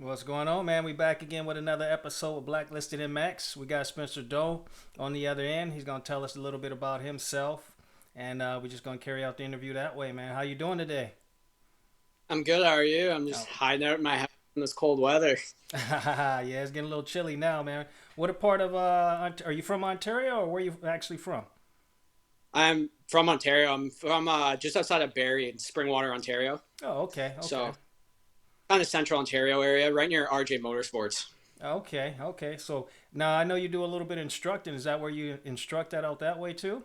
What's going on, man? We back again with another episode of Blacklisted in Max. We got Spencer Ough on the other end. He's gonna tell us a little bit about himself, and we're just gonna carry out the interview that way, man. How you doing today? I'm good. How are you? I'm just Oh, hiding out in my house in this cold weather. yeah, it's getting a little chilly now, man. What a part of are you from Ontario, or where you actually from? I'm from Ontario. I'm from just outside of Barrie in Springwater, Ontario. Oh, okay, okay, So kind of central Ontario area, right near RJ Motorsports. okay. So now I know you do a little bit of instructing. Is that where you instruct that out that way too?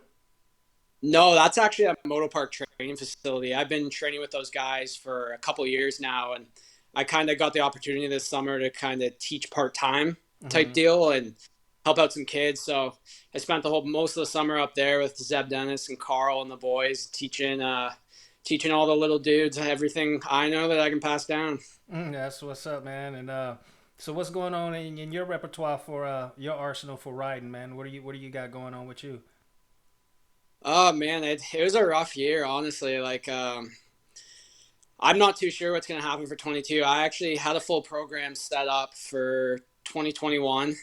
No, that's actually a moto park training facility. I've been training with those guys for a couple of years now, and I kind of got the opportunity this summer to kind of teach part time type Mm-hmm. deal and help out some kids. So I spent the whole most of the summer up there with Zeb Dennis and Carl and the boys teaching all the little dudes everything I know that I can pass down. That's what's up, man. And so what's going on in your repertoire for your arsenal for riding, man? What do you got going on with you? Oh man, it was a rough year, honestly. I'm not too sure what's going to happen for 22. I actually had a full program set up for 2021.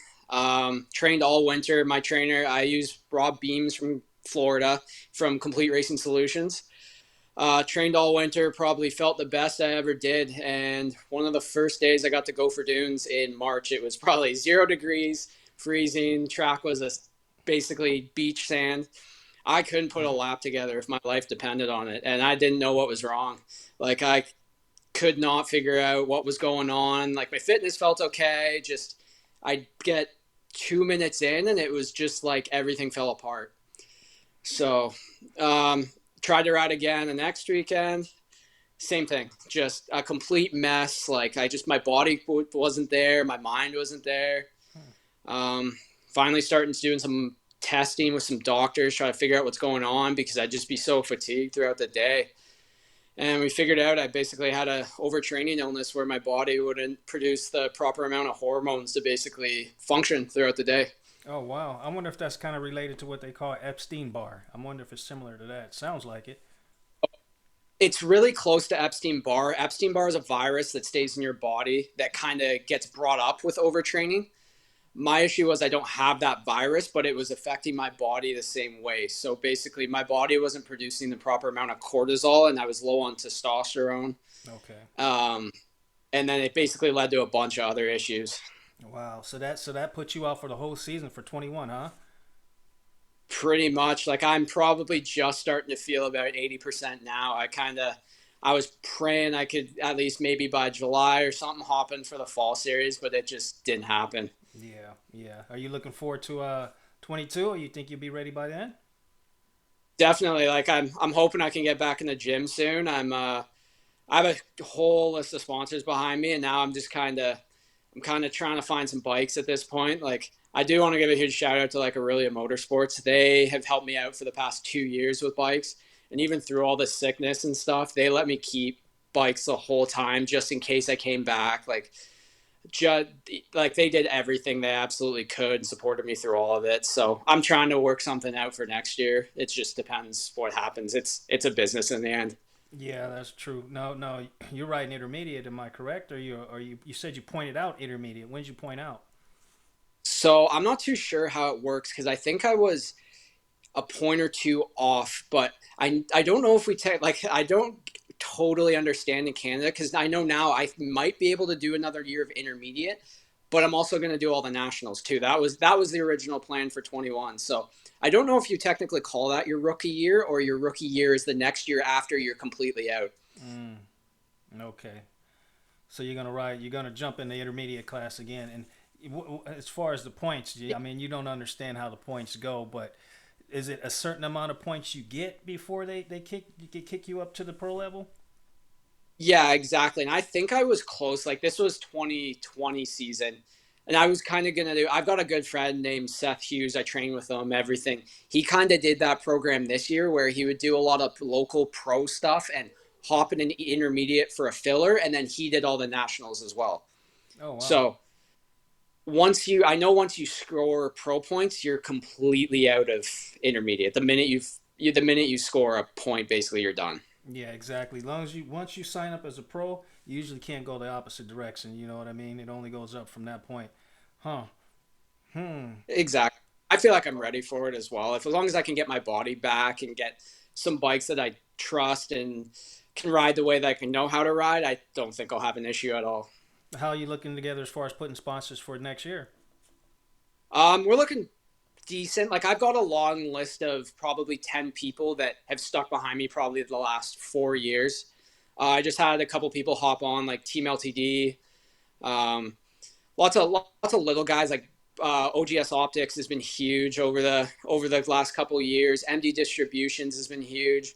Trained all winter. My trainer, I used Rob Beams from Florida from Complete Racing Solutions. Trained all winter, probably felt the best I ever did. And one of the first days I got to go for dunes in March, it was probably 0 degrees, freezing. Track was basically beach sand. I couldn't put a lap together if my life depended on it, and I didn't know what was wrong. I could not figure out what was going on. Like my fitness felt okay, just I get 2 minutes in, and it was just like everything fell apart. So, um, tried to ride again the next weekend. Same thing, just a complete mess. Like I just my body wasn't there, my mind wasn't there. Um, Finally starting doing some testing with some doctors, trying to figure out what's going on because I'd just be so fatigued throughout the day. And we figured out I basically had a overtraining illness where my body wouldn't produce the proper amount of hormones to basically function throughout the day. Oh wow, I wonder if that's kind of related to what they call Epstein Barr. I wonder if it's similar to that. Sounds like it. It's really close to Epstein Barr. Epstein Barr is a virus that stays in your body that kind of gets brought up with overtraining. My issue was I don't have that virus, but it was affecting my body the same way. So basically, my body wasn't producing the proper amount of cortisol, and I was low on testosterone. Okay. Um, and then it basically led to a bunch of other issues. Wow. So that put you out for the whole season for 21, huh? Pretty much, like I'm probably just starting to feel about 80% now. I was praying I could at least maybe by July or something hop in for the fall series, but it just didn't happen. Yeah, yeah. Are you looking forward to 22, or you think you'll be ready by then? Definitely, like I'm hoping I can get back in the gym soon. I have a whole list of sponsors behind me, and now I'm kind of trying to find some bikes at this point. Like I do want to give a huge shout out to like Aurelia Motorsports. They have helped me out for the past 2 years with bikes, and even through all the sickness and stuff, they let me keep bikes the whole time just in case I came back. Just like they did everything they absolutely could and supported me through all of it. So I'm trying to work something out for next year. It just depends what happens. It's a business in the end. Yeah, that's true. No, no, you're right. Intermediate, am I correct? Or you said you pointed out intermediate. When did you point out? So I'm not too sure how it works because I think I was a point or two off, but I don't know if we take like I don't totally understand in Canada because I know now I might be able to do another year of intermediate, but I'm also going to do all the nationals too. That was the original plan for 21. So I don't know if you technically call that your rookie year or your rookie year is the next year after you're completely out. Mm, okay. So you're gonna ride. You're gonna jump in the intermediate class again. And as far as the points, I mean, you don't understand how the points go, but is it a certain amount of points you get before they kick you up to the pro level? Yeah, exactly. And I think I was close. Like this was 2020 season. And I was kind of going to do, I've got a good friend named Seth Hughes. I train with him, everything. He kind of did that program this year where he would do a lot of local pro stuff and hop in an intermediate for a filler. And then he did all the nationals as well. Oh wow. So once you score pro points, you're completely out of intermediate. The minute you score a point, basically you're done. Yeah, exactly. As long as you once you sign up as a pro, You usually can't go the opposite direction. You know what I mean? It only goes up from that point. Huh. Hmm. Exactly. I feel like I'm ready for it as well. If as long as I can get my body back and get some bikes that I trust and can ride the way that I can know how to ride, I don't think I'll have an issue at all. How are you looking together as far as putting sponsors for next year? We're looking decent. Like I've got a long list of probably 10 people that have stuck behind me probably the last 4 years. I just had a couple people hop on like Team LTD. Um, lots of little guys like OGS Optics has been huge over the last couple of years. MD Distributions has been huge.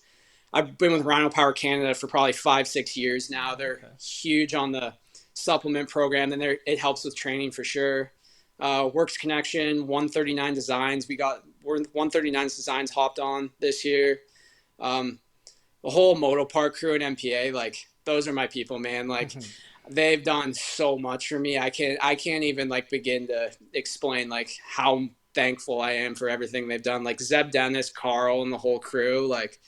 I've been with Rhino Power Canada for probably 5-6 years now. Oh, They're okay. huge on the supplement program, and it helps with training for sure. Works Connection, 139 Designs. We're 139 Designs hopped on this year. Um, the whole Moto Park crew and MPA, like those are my people, man. Like they've done so much for me. I can't even like begin to explain like how thankful I am for everything they've done. Like Zeb Dennis, Carl, and the whole crew. Like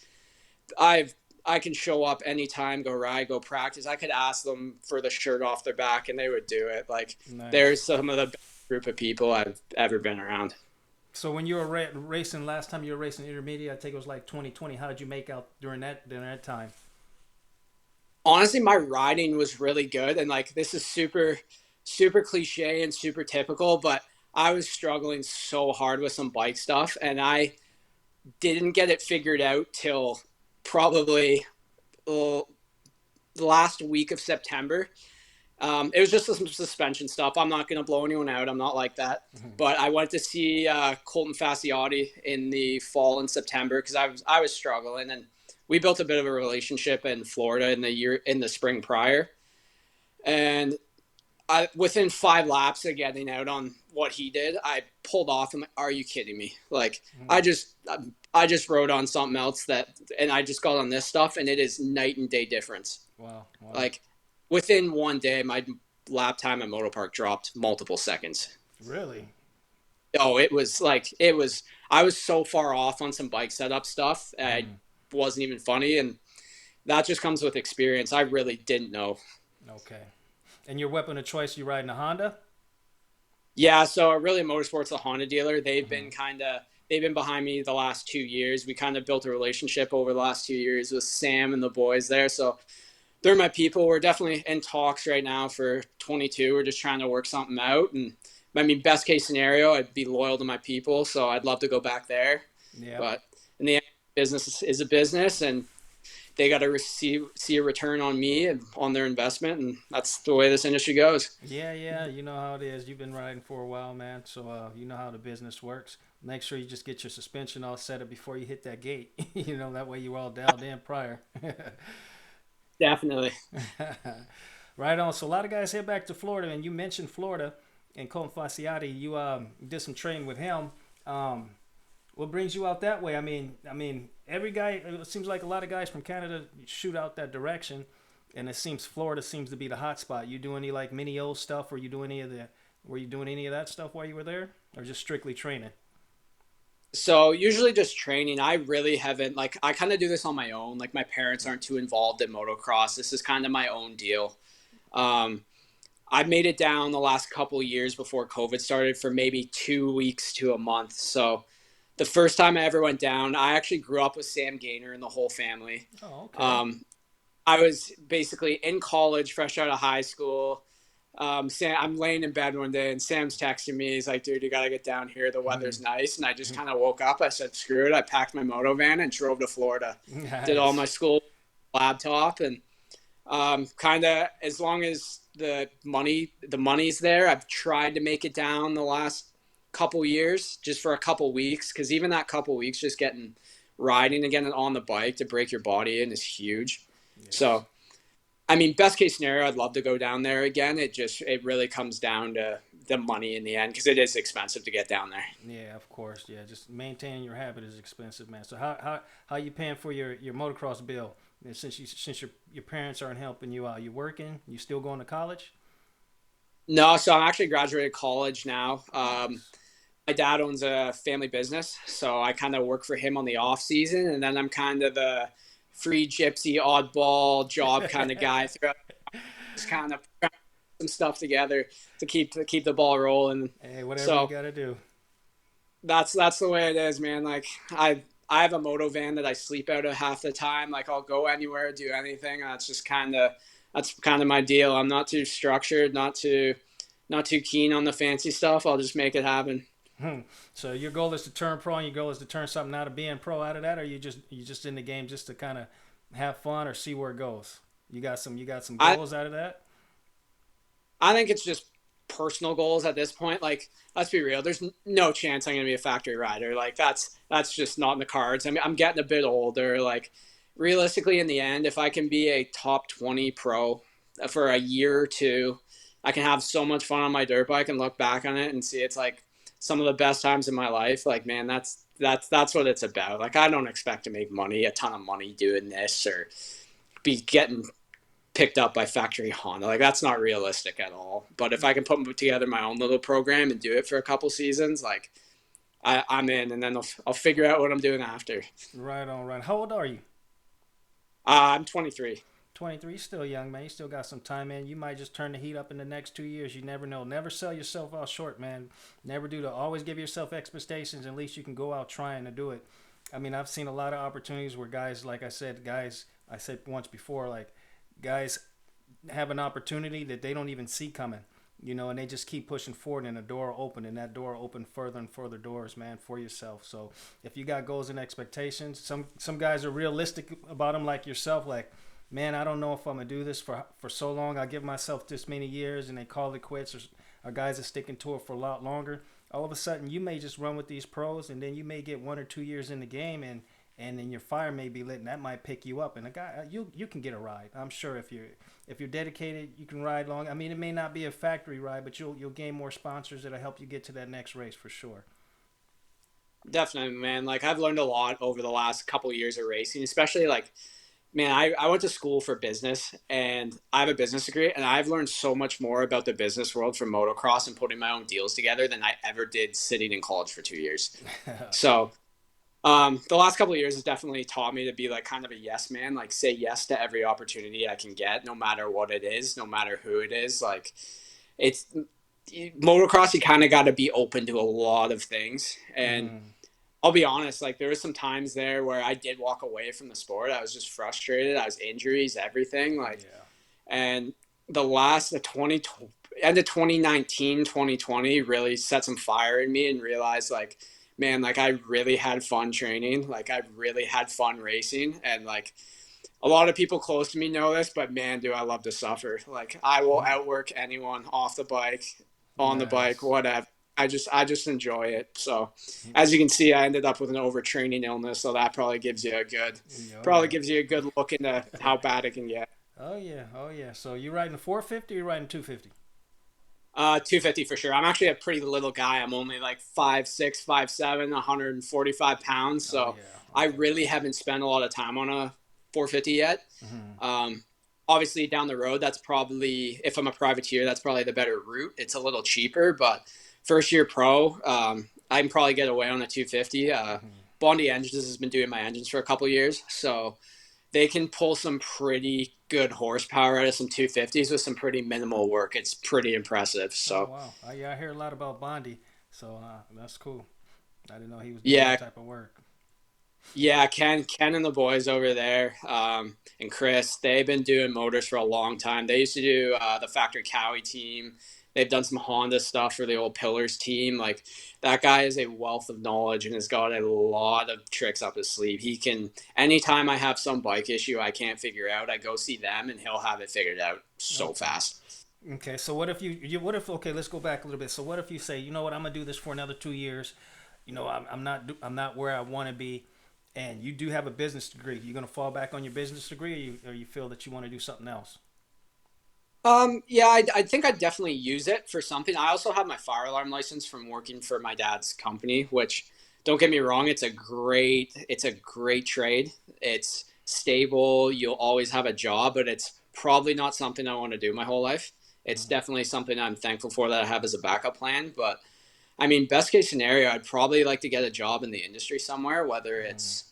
I can show up anytime, go ride, go practice. I could ask them for the shirt off their back, and they would do it. Like there's Nice. some of the best group of people I've ever been around. So when you were racing last time you were racing intermediate, I think it was like 2020. How did you make out during that time? Honestly, my riding was really good, and like this is super cliche and super typical, but I was struggling so hard with some bike stuff, and I didn't get it figured out till probably uh, the last week of September. It was just some suspension stuff. I'm not going to blow anyone out. I'm not like that. But I went to see Colton Fasciotti in the fall in September because I was struggling, and we built a bit of a relationship in Florida in the spring prior. And within 5 laps of getting out on what he did, I pulled off. I'm like, are you kidding me? Like I just I just rode on something else and I just got on this stuff, and it is night and day difference. Wow, wow. Like within one day, my lap time at Moto Park dropped multiple seconds. Really? Oh, it was like it was. I was so far off on some bike setup stuff. I wasn't even funny, and that just comes with experience. I really didn't know. Okay. And your weapon of choice, you riding a Honda? Yeah, so really Motorsports, the Honda dealer, they've been behind me the last 2 years. We kind of built a relationship over the last 2 years with Sam and the boys there. So they're my people. We're definitely in talks right now for 22. We're just trying to work something out. And I mean, best case scenario, I'd be loyal to my people. So I'd love to go back there. Yep. But in the end, business is a business, and they got to see a return on me and on their investment. And that's the way this industry goes. Yeah, yeah. You know how it is. You've been riding for a while, man. So you know how the business works. Make sure you just get your suspension all set up before you hit that gate. You know that way you're all dialed in prior. Definitely. Right on. So a lot of guys head back to Florida, and you mentioned Florida and Colton Fasciati. You did some training with him. Um, what brings you out that way? I mean, every guy. It seems like a lot of guys from Canada shoot out that direction, and it seems Florida seems to be the hot spot. You do any like mini O stuff, or you do any of the? Were you doing any of that stuff while you were there, or just strictly training? So usually just training. I really haven't like I kind of do this on my own. Like my parents aren't too involved in motocross. This is kind of my own deal. Um, I made it down the last couple of years before COVID started for maybe 2 weeks to a month. So the first time I ever went down, I actually grew up with Sam Gaynor and the whole family. Oh, okay. Um, I was basically in college, fresh out of high school. I'm laying in bed one day and Sam's texting me. He's like, dude, you got to get down here. The weather's nice. And I just kind of woke up. I said, screw it. I packed my moto van and drove to Florida. Did all Nice. my school laptop and kind of as long as the money's there. I've tried to make it down the last couple years just for a couple weeks because even that couple weeks just getting riding again and on the bike to break your body in is huge. Yes. So I mean, best case scenario, I'd love to go down there again. It really comes down to the money in the end because it is expensive to get down there. Yeah, of course. Yeah, just maintaining your habit is expensive, man. So how you paying for your motocross bill? And since your parents aren't helping you out, you working? You still going to college? No, so I'm actually graduated college now. Nice. My dad owns a family business, so I kind of work for him on the off season, and then I'm kind of the free gypsy oddball job kind of guy throughout. just kind of some stuff together to keep the ball rolling. Hey, whatever you So got to do. that's the way it is, man. Like I have a moto van that I sleep out of half the time. Like I'll go anywhere, do anything. That's kind of my deal. I'm not too structured, not too keen on the fancy stuff. I'll just make it happen. Hmm. So your goal is to turn pro, and your goal is to turn something out of being pro out of that, or you just in the game just to kind of have fun or see where it goes. You got some I goals out of that. I think it's just personal goals at this point. Like, let's be real. There's no chance I'm going to be a factory rider. Like, that's just not in the cards. I mean, I'm getting a bit older. Like, realistically, in the end, if I can be a top 20 pro for a year or two, I can have so much fun on my dirt bike and look back on it and see it's like some of the best times in my life. Like, man, that's what it's about. Like, I don't expect to make money, a ton of money doing this or be getting picked up by factory Honda. Like that's not realistic at all. But if I can put together my own little program and do it for a couple seasons, like I'm in, and then I'll figure out what I'm doing after. Right on, right. How old are you? I'm 23. 23. Still young, man. You still got some time, man. You might just turn the heat up in the next 2 years. You never know. Never sell yourself out short, man. Never do that. Always give yourself expectations. At least you can go out trying to do it. I mean, I've seen a lot of opportunities where guys, like I said, I said once before, like guys have an opportunity that they don't even see coming, and they just keep pushing forward, and a door open, and that door open further and further doors, man, for yourself. So if you got goals and expectations, some guys are realistic about them, like yourself, like, man, I don't know if I'm gonna do this for so long. I give myself this many years, and they call it quits, or guys are sticking to it for a lot longer. All of a sudden, you may just run with these pros, and then you may get 1 or 2 years in the game, and then your fire may be lit, and that might pick you up. And a guy, you can get a ride. I'm sure if you're dedicated, you can ride long. I mean, it may not be a factory ride, but you'll gain more sponsors that'll help you get to that next race for sure. Definitely, man. Like I've learned a lot over the last couple of years of racing, especially like man, I went to school for business and I have a business degree and I've learned so much more about the business world from motocross and putting my own deals together than I ever did sitting in college for 2 years. So the last couple of years has definitely taught me to be like kind of a yes man, like say yes to every opportunity I can get, no matter what it is, no matter who it is. Like it's motocross, you kind of got to be open to a lot of things. And Mm-hmm. I'll be honest, like there was some times there where I did walk away from the sport. I was just frustrated. I was injuries, everything. Like, Yeah. and the 20, end of 2019, 2020 really set some fire in me and realized like, man, like I really had fun training. Like I really had fun racing. And like a lot of people close to me know this, but man, do I love to suffer. Like I will outwork anyone off the bike, on the bike, Nice. whatever. I just enjoy it. So as you can see, I ended up with an overtraining illness, so that Oh probably yeah. gives you a good look into how bad it can get. Oh yeah. Oh yeah. So you riding 450 or you riding 250? 250 for sure. I'm actually a pretty little guy. I'm only like 5'6", 5'7", 145 pounds. Oh So yeah. I Okay. really haven't spent a lot of time on a 450 yet. Mm-hmm. Um, Obviously down the road, that's probably, if I'm a privateer, that's probably the better route. It's a little cheaper, but first year pro, I can probably get away on a 250. Mm-hmm. Bondi Engines has been doing my engines for a couple years, so they can pull some pretty good horsepower out of some 250s with some pretty minimal work. It's pretty impressive. Oh So wow. Yeah, I hear a lot about Bondi, so that's cool. I didn't know he was doing that yeah, type of work. yeah, Ken and the boys over there, and Chris, they've been doing motors for a long time. They used to do the Factory Cowie team. They've done some Honda stuff for the old Pillars team. Like that guy is a wealth of knowledge and has got a lot of tricks up his sleeve. He can anytime I have some bike issue I can't figure out, I go see them and he'll have it figured out so Okay. fast. Okay. So what if what if okay, let's go back a little bit. So what if you say, you know what, I'm gonna do this for another 2 years. I'm not where I want to be, and you do have a business degree. You're gonna fall back on your business degree, or you feel that you want to do something else. Yeah, I think I'd definitely use it for something. I also have my fire alarm license from working for my dad's company, which don't get me wrong, it's a great trade. It's stable. You'll always have a job, but it's probably not something I want to do my whole life. It's Mm-hmm. definitely something I'm thankful for that I have as a backup plan. But I mean, best case scenario, I'd probably like to get a job in the industry somewhere, whether Mm-hmm. it's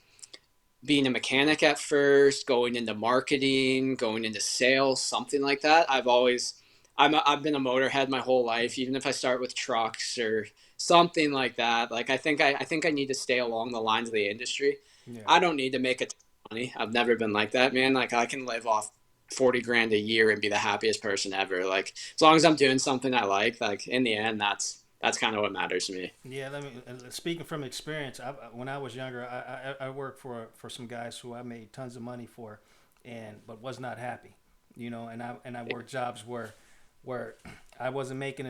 being a mechanic at first, going into marketing, going into sales, something like that. I've been a motorhead my whole life. Even if I start with trucks or something like that, like I think I need to stay along the lines of the industry. Yeah. I don't need to make a ton of money. I've never been like that, man. Like I can live off 40 grand a year and be the happiest person ever. Like as long as I'm doing something I like in the end, that's kind of what matters to me. Yeah, let me. Speaking from experience, when I was younger, I worked for some guys who I made tons of money for, and but was not happy, and I worked jobs where I wasn't making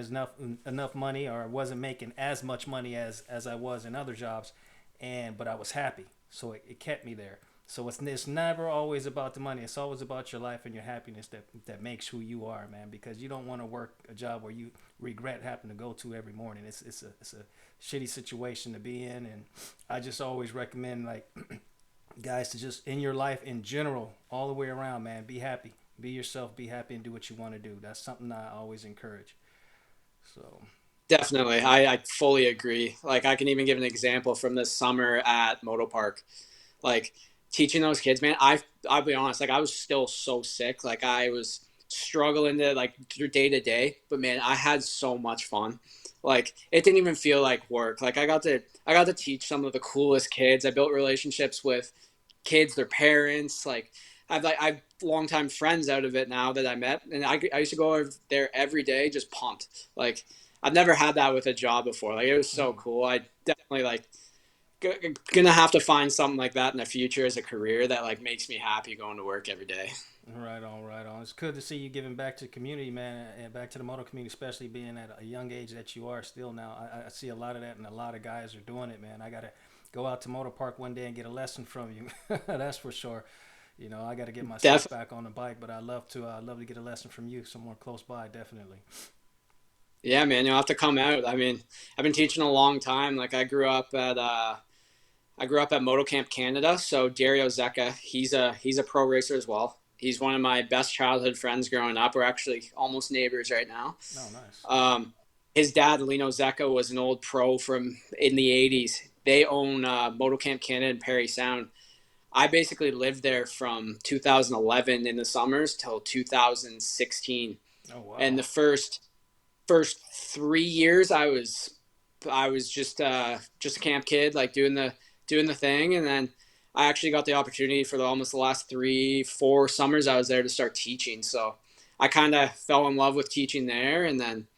enough money, or I wasn't making as much money as I was in other jobs, but I was happy, so it kept me there. So it's never always about the money. It's always about your life and your happiness that makes who you are, man. Because you don't want to work a job where you regret having to go to every morning. It's a shitty situation to be in, and I just always recommend like guys to just in your life in general, all the way around, man. Be happy, be yourself, be happy, and do what you want to do. That's something I always encourage. So Definitely. I fully agree. Like I can even give an example from this summer at Moto Park. Like teaching those kids, man, I'll be honest, like I was still so sick. Like I was struggling to like through day to day, but man, I had so much fun. Like it didn't even feel like work. Like I got to teach some of the coolest kids. I built relationships with kids, their parents. Like I've longtime friends out of it now that I met, and I used to go over there every day, just pumped. Like I've never had that with a job before. Like it was so cool. I definitely like gonna have to find something like that in the future as a career that like makes me happy going to work every day. right on, right on. It's good to see you giving back to the community, man, and back to the moto community, especially being at a young age that you are still now. I see a lot of that, and a lot of guys are doing it, man. I gotta go out to Motor Park one day and get a lesson from you. That's for sure. I got to get myself Definitely. back on the bike, but I love to. I love to get a lesson from you somewhere close by, definitely. Yeah, man, you'll have to come out. I mean, I've been teaching a long time. Like I grew up at Moto Camp Canada. So Dario Zecca, he's a pro racer as well. He's one of my best childhood friends growing up. We're actually almost neighbors right now. Oh, nice. Um, his dad, Lino Zecca, was an old pro from in the '80s. They own Moto Camp Canada in Parry Sound. I basically lived there from 2011 in the summers till 2016, Oh, and wow. the first 3 years I was just a camp kid, like doing the thing, and then I actually got the opportunity for almost the last 3 4 summers I was there to start teaching. So I kind of fell in love with teaching there, and then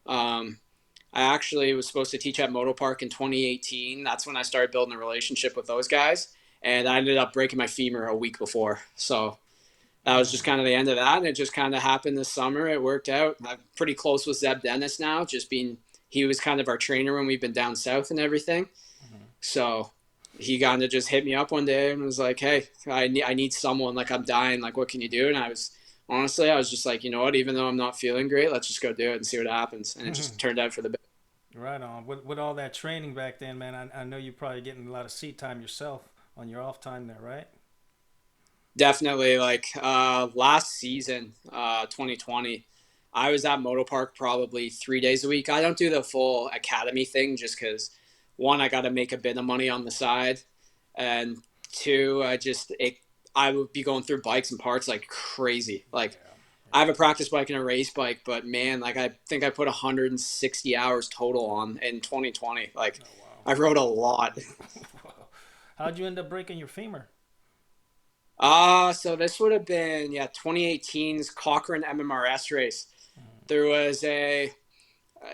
um, I actually was supposed to teach at Moto Park in 2018. That's when I started building a relationship with those guys, and I ended up breaking my femur a week before. So that was just Mm. kind of the end of that. And it just kind of happened this summer. It worked out. I'm pretty close with Zeb Dennis now, just being, he was kind of our trainer when we've been down south and everything. Hmm. So he kind of just hit me up one day and was like, hey, I need someone. Like, I'm dying. Like, what can you do? And I was just like, you know what? Even though I'm not feeling great, let's just go do it and see what happens. And it just turned out for the best. Right on. With all that training back then, man, I know you're probably getting a lot of seat time yourself on your off time there, right? Definitely, like last season, 2020, I was at Moto Park probably 3 days a week. I don't do the full academy thing just because one, I got to make a bit of money on the side, and two, I would be going through bikes and parts like crazy. Like Yeah. I have a Yeah. practice bike and a race bike, but man, like I think I put 160 hours total on in 2020. Like Oh, wow. I rode a lot. How'd you end up breaking your femur? So this would have been, yeah, 2018's Cochrane MMRS race. Mm.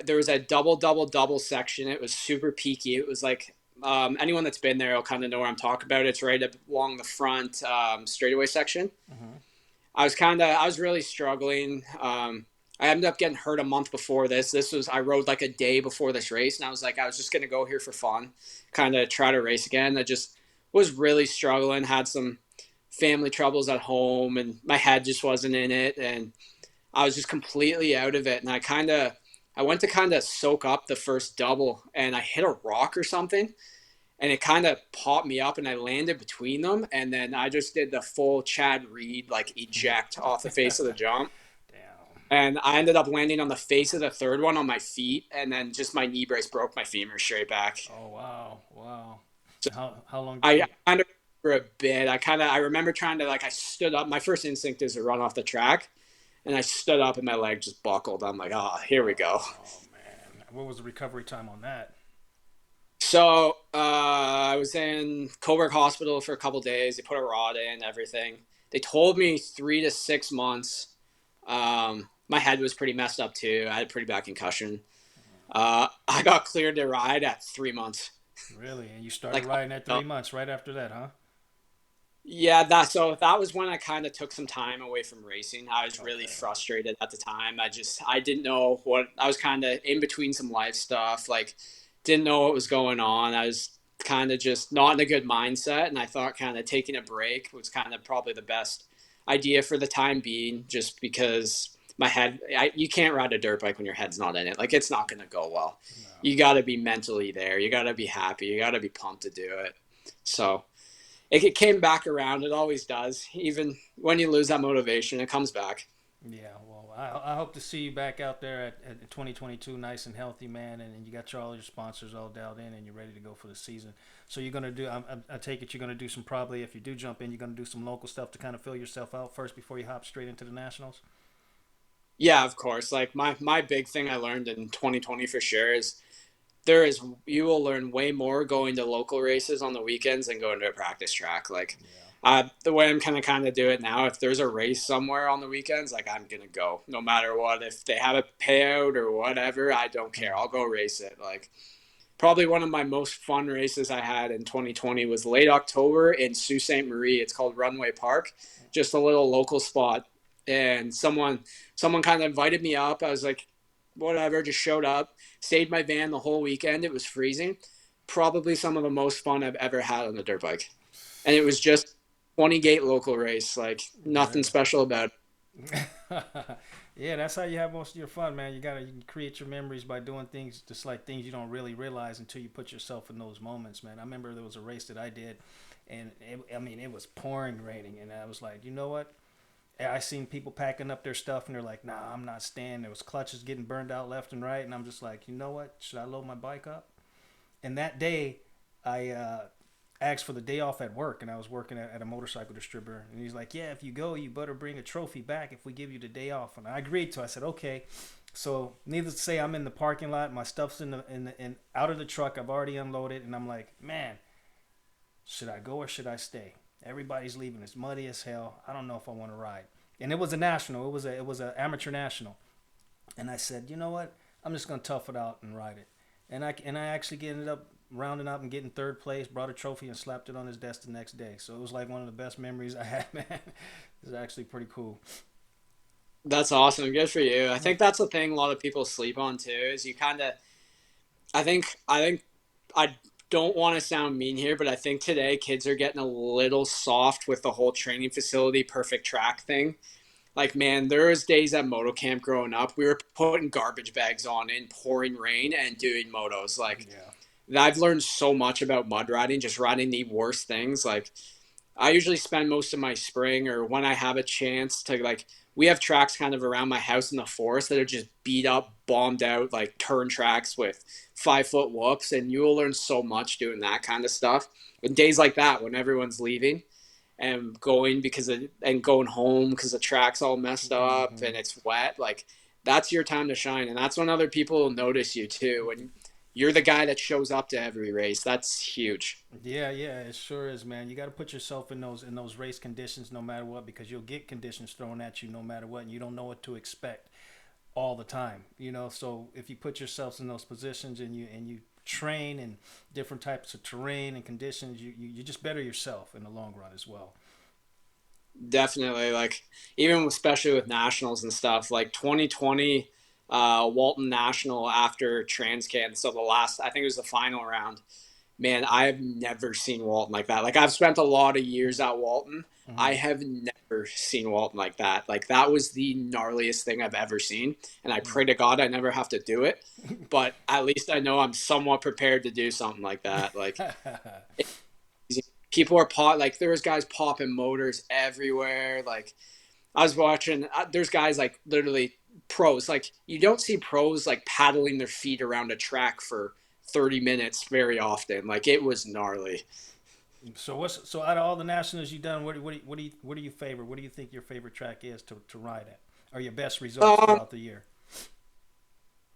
There was a double section. It was super peaky. It was like anyone that's been there will kind of know what I'm talking about. It's right up along the front straightaway section. Mm-hmm. I was really struggling. I ended up getting hurt a month before this. I rode like a day before this race, and I was like, I was just gonna go here for fun, kind of try to race again. I just was really struggling. Had some family troubles at home, and my head just wasn't in it, and I was just completely out of it. And I went to kind of soak up the first double, and I hit a rock or something, and it kind of popped me up, and I landed between them, and then I just did the full Chad Reed like eject off the face of the jump. Damn. And I ended up landing on the face of the third one on my feet, and then just my knee brace broke my femur straight back. Oh, wow. Wow. So How long? I kind of for a bit. I remember trying to, like, I stood up. My first instinct is to run off the track, and I stood up and my leg just buckled. I'm like, oh, here we go. Oh man, what was the recovery time on that? So I was in Coburg Hospital for a couple days. They put a rod in, everything. They told me 3 to 6 months. My head was pretty messed up too. I had a pretty bad concussion. I got cleared to ride at 3 months. Really? And you started Like, riding at 3 months right after that, huh? yeah, that was when I kind of took some time away from racing. I was really Okay. frustrated at the time. I didn't know what I was kind of in between some life stuff. Like, didn't know what was going on. I was kind of just not in a good mindset, and I thought kind of taking a break was kind of probably the best idea for the time being, just because you can't ride a dirt bike when your head's not in it. Like, it's not going to go well. No. You got to be mentally there. You got to be happy. You got to be pumped to do it. So it came back around. It always does. Even when you lose that motivation, it comes back. Yeah, well, I hope to see you back out there at 2022, nice and healthy, man, and you got all your sponsors all dialed in, and you're ready to go for the season. So you're gonna do. I take it you're gonna do some, probably, if you do jump in, you're gonna do some local stuff to kind of fill yourself out first before you hop straight into the nationals. Yeah, of course. Like, my big thing I learned in 2020 for sure is there is you will learn way more going to local races on the weekends than going to a practice track. Like, Yeah. the way I'm kind of do it now, if there's a race somewhere on the weekends, like, I'm gonna go no matter what. If they have a payout or whatever, I don't care. I'll go race it. Like, probably one of my most fun races I had in 2020 was late October in Sault Ste. Marie. It's called Runway Park, just a little local spot. And someone kind of invited me up. I was like, whatever, just showed up, stayed my van the whole weekend. It was freezing. Probably some of the most fun I've ever had on a dirt bike. And it was just 20 gate local race, like, nothing Really. special about it. Yeah, that's how you have most of your fun, man. You can create your memories by doing things, just like things you don't really realize until you put yourself in those moments, man. I remember there was a race that I did, and I mean, it was pouring raining, and I was like, you know what? I seen people packing up their stuff, and they're like, nah, I'm not staying. There was clutches getting burned out left and right, and I'm just like, you know what? Should I load my bike up? And that day, I asked for the day off at work, and I was working at a motorcycle distributor, and he's like, yeah, if you go, you better bring a trophy back if we give you the day off. And I agreed to. I said, okay. So needless to say, I'm in the parking lot, my stuff's in out of the truck, I've already unloaded, and I'm like, man, should I go or should I stay? Everybody's leaving, it's muddy as hell, I don't know if I want to ride. And it was a national, it was a amateur national. And I said, you know what, I'm just gonna tough it out and ride it. And I actually ended up rounding up and getting third place, brought a trophy and slapped it on his desk the next day. So it was like one of the best memories I had, man. It was actually pretty cool. That's awesome. Good for you. I think that's the thing a lot of people sleep on too, is you kind of, I think I don't want to sound mean here, but I think today kids are getting a little soft with the whole training facility perfect track thing. Like, man, there was days at moto camp growing up, we were putting garbage bags on in pouring rain and doing motos. Like, Yeah. I've learned so much about mud riding, just riding the worst things. Like, I usually spend most of my spring, or when I have a chance to, like, we have tracks kind of around my house in the forest that are just beat up, bombed out, like turn tracks with 5 foot whoops. And you will learn so much doing that kind of stuff. And days like that, when everyone's leaving and going home because the track's all messed up Mm-hmm. and it's wet, like, that's your time to shine. And that's when other people will notice you too. When you're the guy that shows up to every race, that's huge. Yeah, yeah, it sure is, man. You got to put yourself in those race conditions, no matter what, because you'll get conditions thrown at you, no matter what, and you don't know what to expect all the time. So if you put yourselves in those positions and you train in different types of terrain and conditions, you just better yourself in the long run as well. Definitely, like, even especially with nationals and stuff, like 2020 Walton National after Transcan. So the last, I think it was the final round. Man, I have never seen Walton like that. Like, I've spent a lot of years at Walton. I Mm-hmm. have never seen Walton like that. Like, that was the gnarliest thing I've ever seen. And I pray to God I never have to do it. But at least I know I'm somewhat prepared to do something like that. Like, people are like, there was guys popping motors everywhere. Like, I was watching, there's guys like literally pros. Like, you don't see pros like paddling their feet around a track for 30 minutes very often. Like, it was gnarly. So out of all the nationals you've done, what do you favor? What do you think your favorite track is to ride at, or your best results Um, throughout the year?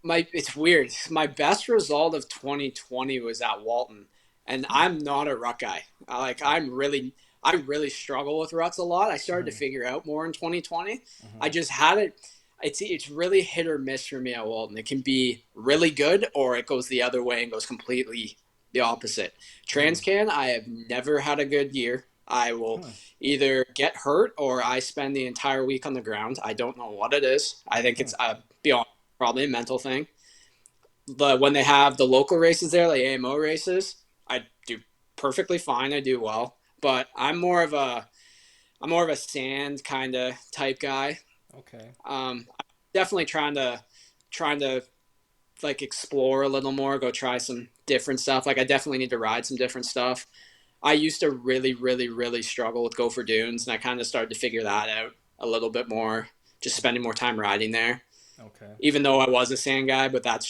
my it's weird. My best result of 2020 was at Walton, and Hmm. I'm not a rut guy. I really struggle with ruts a lot. I started to Hmm. figure out more in 2020. I Hmm. just had it. It's really hit or miss for me at Walton. It can be really good, or it goes the other way and goes completely the opposite. Hmm. Transcan, I have never had a good year. I will Hmm. either get hurt or I spend the entire week on the ground. I don't know what it is. I think Hmm. it's beyond probably a mental thing. But when they have the local races there, like AMO races, I do perfectly fine. I do well, but I'm more of a sand kind of type guy. Okay. I'm definitely trying to like explore a little more, go try some different stuff. Like I definitely need to ride some different stuff. I used to really struggle with Gopher Dunes, and I kind of started to figure that out a little bit more, just spending more time riding there. Okay. Even though I was a sand guy, but that's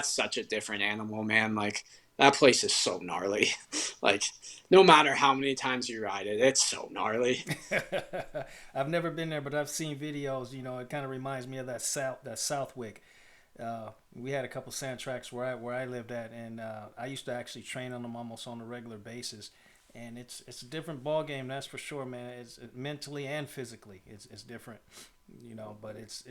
such a different animal, man. Like that place is so gnarly. Like no matter how many times you ride it, it's so gnarly. I've never been there, but I've seen videos. It kind of reminds me of that Southwick. We had a couple sand tracks where I lived at, and I used to actually train on them almost on a regular basis. And it's a different ball game, that's for sure, man. It's mentally and physically, it's different, But it's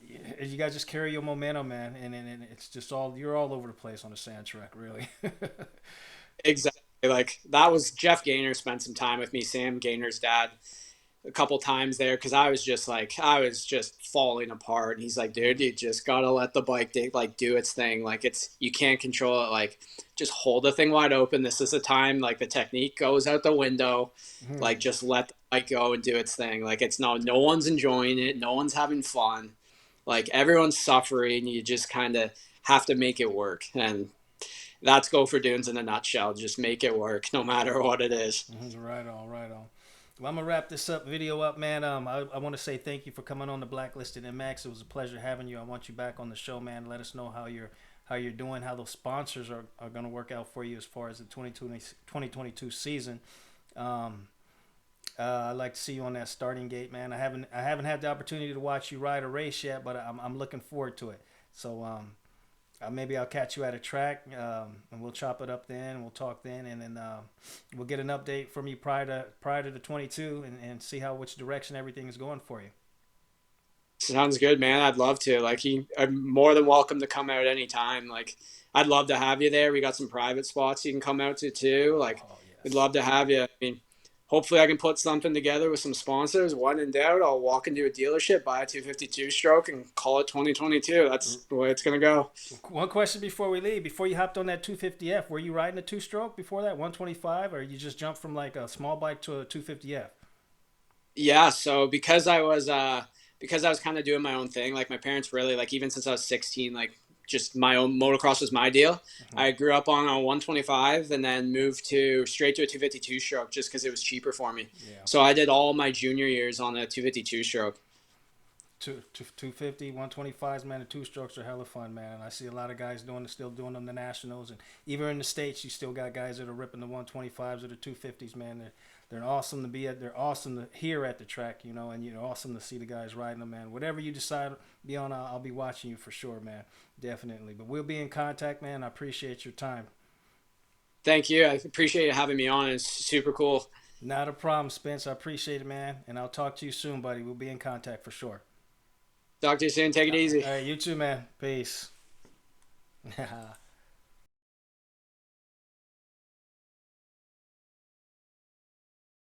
you guys just carry your momentum, man, and it's just you're all over the place on the sand track, really. Exactly. Like that was Jeff Gaynor spent some time with me, Sam Gaynor's dad, a couple times there because I was just falling apart. And he's like, dude, you just gotta let the bike do its thing. Like it's you can't control it. Like just hold the thing wide open. This is the time. Like the technique goes out the window. Hmm. Like just let the bike go and do its thing. Like it's no one's enjoying it. No one's having fun. Like everyone's suffering. You just kind of have to make it work. And that's Gopher Dunes in a nutshell. Just make it work, no matter what it is. Right on, right on. Well, I'm gonna wrap this video up, man. I want to say thank you for coming on the Blacklisted MX. It was a pleasure having you. I want you back on the show, man. Let us know how you're doing, how those sponsors are gonna work out for you as far as the 2022 season. Um, I'd like to see you on that starting gate, man. I haven't had the opportunity to watch you ride a race yet, but I'm looking forward to it. So maybe I'll catch you at a track, and we'll chop it up then. We'll talk then, and then we'll get an update from you prior to the 22, and see which direction everything is going for you. Sounds good, man. I'd love to. I'm more than welcome to come out anytime. Like, I'd love to have you there. We got some private spots you can come out to too. Like, Oh we'd yes. love to have you. I mean, hopefully, I can put something together with some sponsors. When in doubt, I'll walk into a dealership, buy a 252 stroke, and call it 2022. That's the way it's gonna go. One question before we leave: before you hopped on that 250F, were you riding a two-stroke before that 125, or you just jumped from like a small bike to a 250F? Yeah, so because I was kind of doing my own thing, like my parents really like even since I was 16, like just my own motocross was my deal. Mm-hmm. I grew up on a 125 and then moved to straight to a 252 stroke just because it was cheaper for me. Yeah. So I did all my junior years on a 252 stroke. 250, 125s, man. The two strokes are hella fun, man. And I see a lot of guys still doing them the nationals, and even in the states, you still got guys that are ripping the 125s or the 250s, man. They're awesome to be at. They're awesome to hear at the track, and awesome to see the guys riding them, man. Whatever you decide to be on, I'll be watching you for sure, man. Definitely. But we'll be in contact, man. I appreciate your time. Thank you. I appreciate you having me on. It's super cool. Not a problem, Spence. I appreciate it, man. And I'll talk to you soon, buddy. We'll be in contact for sure. Talk to you soon. Take it All easy. right, you too, man. Peace.